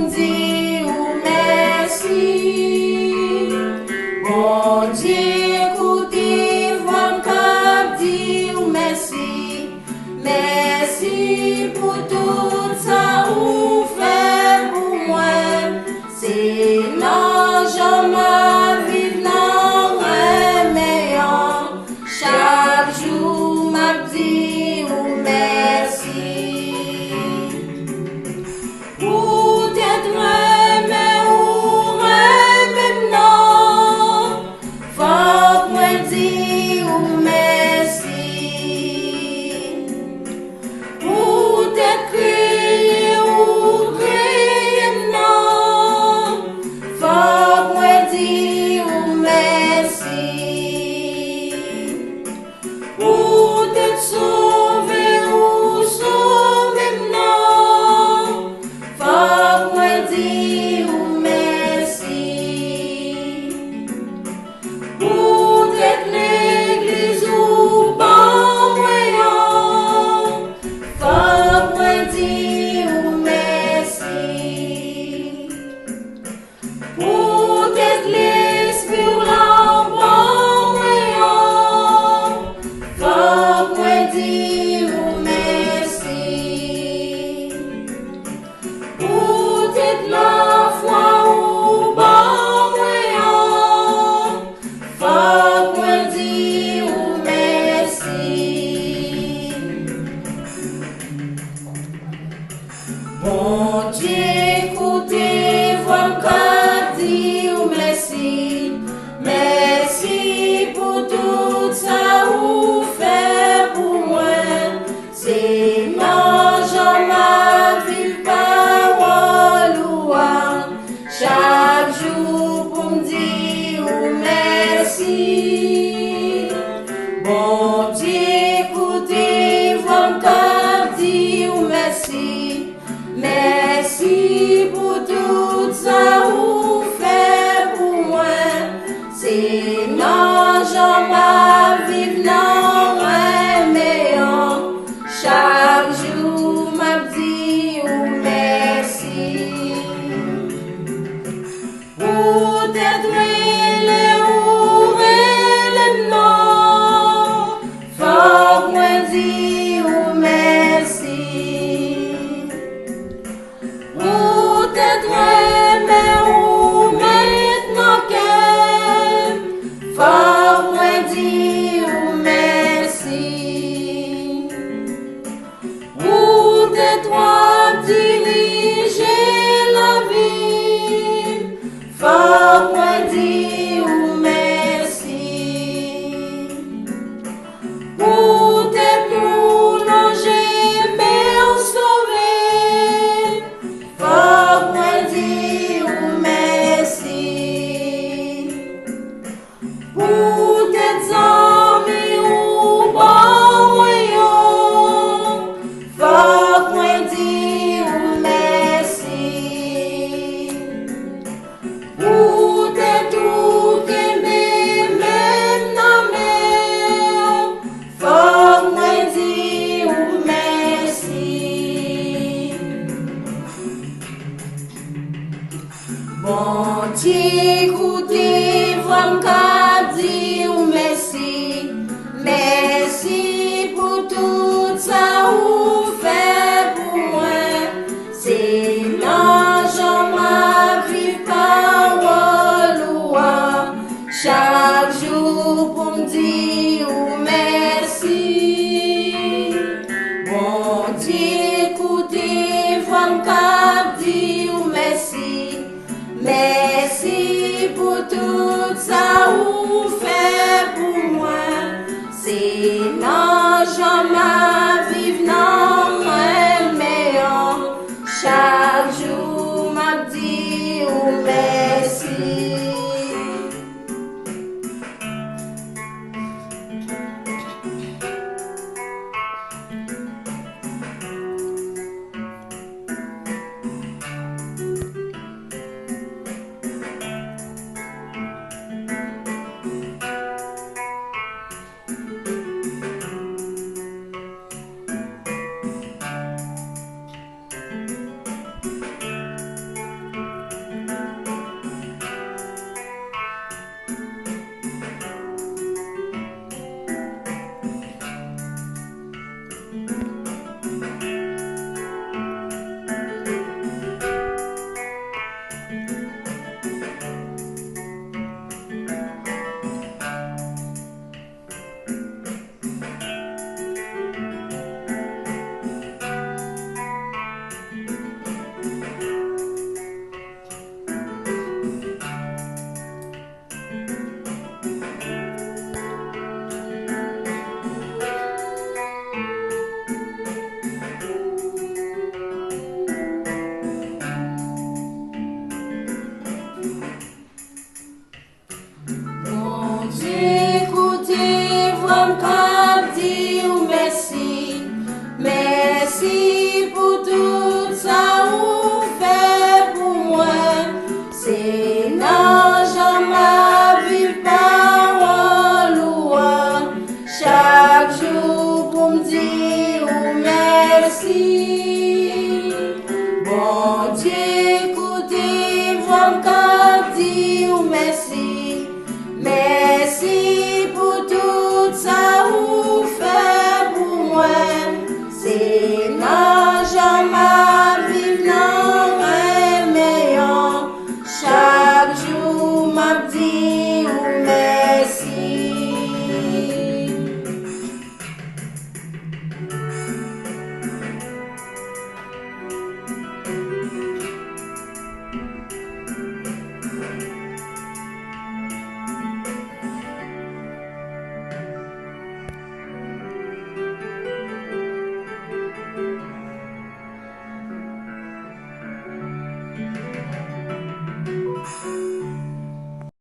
me dire merci. Bon Dieu, écoutez, vous me dire merci. Merci pour tout ça vous faites pour moi. C'est l'argent ma vie non meilleur. Chaque jour m'a dit merci. Pour t'être aimé ou maintenant, faut me dire merci. Pour t'être crié ou crié non, faut me dire merci. Pour t'être sauvé ou sauvé non, faut me dire merci. Pour t'être l'église ou bon moyen, faut me dire merci. Pour t'être l'esprit ou bon moyen, faut me dire merci. Pour t'être la foi ou bon moyen, faut me dire merci. Bon Dieu, écoutez, vous me dire merci. Merci pour tout ça vous faites pour moi. C'est l'argent ma vie parole louange. Chaque jour pour me dire merci. Bon Dieu, écoutez, vous me dire merci. Merci pour tout ça vous faites pour moi. C'est l'argent ma vie non meilleur. Chaque jour m'a dit merci. Pour t'être les ou les non, faut me dire merci. Pour t'être aimé ou maintenant qu'elle, faut me dire merci. Pour t'être diriger la vie, faut me dire merci. Pour t'être prolongé mais sauvé, faut me dire merci. Pour tes amis ou bon moyen, faut me dire merci. Pour tes tout qu'aimer même non faut me dire merci. Bon Dieu, écoutez, vous me dire merci. Merci pour tout ça vous faites pour moi. C'est l'argent ma vie parole louange. Chaque jour pour me dire merci. Bon Dieu, écoutez, vous me dire merci. Merci pour tout ça vous faites pour moi. C'est l'argent ma vie non meilleur. Chaque jour m'a dit merci. Merci pour tout ça vous fait pour moi. C'est